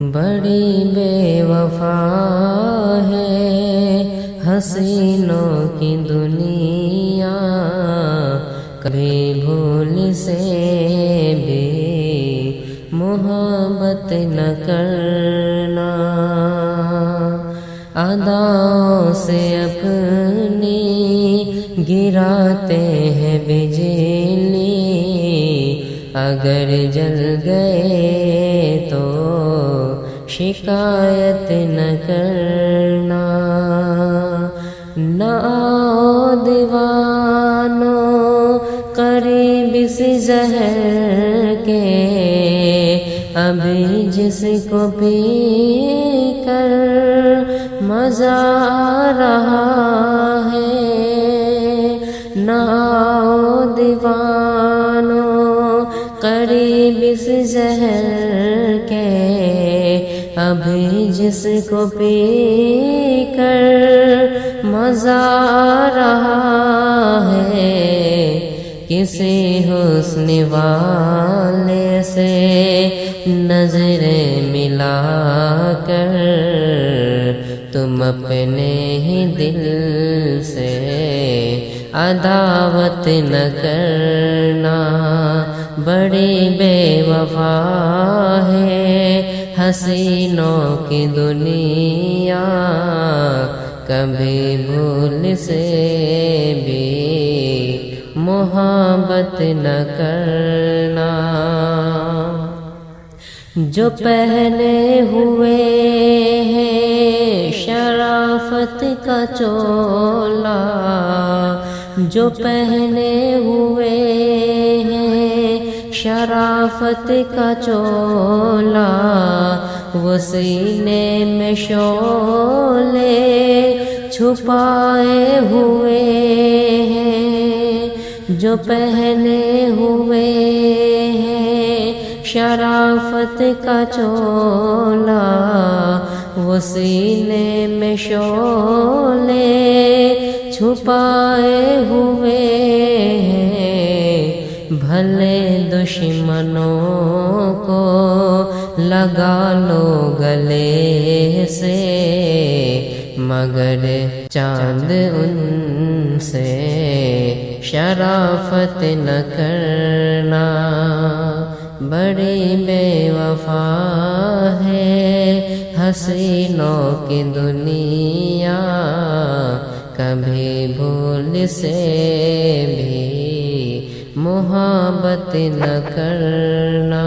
بڑی بے وفا ہے حسینوں کی دنیا، کبھی بھول سے بھی محبت نہ کرنا، اداؤں سے اپنی گراتے ہیں بجلی، اگر جل گئے تو شکایت نہ کرنا، نہ آؤ دیوانوں قریب سے زہر کے، ابھی جس کو پی کر مزہ آ رہا ہے، نہ آؤ دیوانوں قریب سے زہر کے، ابھی جس کو پی کر مزہ آ رہا ہے، کسی حسن والے سے نظریں ملا کر تم اپنے ہی دل سے عداوت نہ کرنا، بڑی بے وفا ہے حسینوں کی دنیا، کبھی بھول سے بھی محبت نہ کرنا، جو پہنے ہوئے ہیں شرافت کا چولا، جو پہنے ہوئے ہیں شرافت کا چولا، وہ سینے میں شعلے چھپائے ہوئے ہیں، جو پہنے ہوئے ہیں شرافت کا چولا، وہ سینے میں شعلے چھپائے ہوئے ہیں، بھلے دشمنوں کو لگا لو گلے سے، مگر چاند ان سے شرافت نہ کرنا، بڑی بے وفا ہے حسینوں کی دنیا، کبھی بھول سے بھی محبت نہ کرنا۔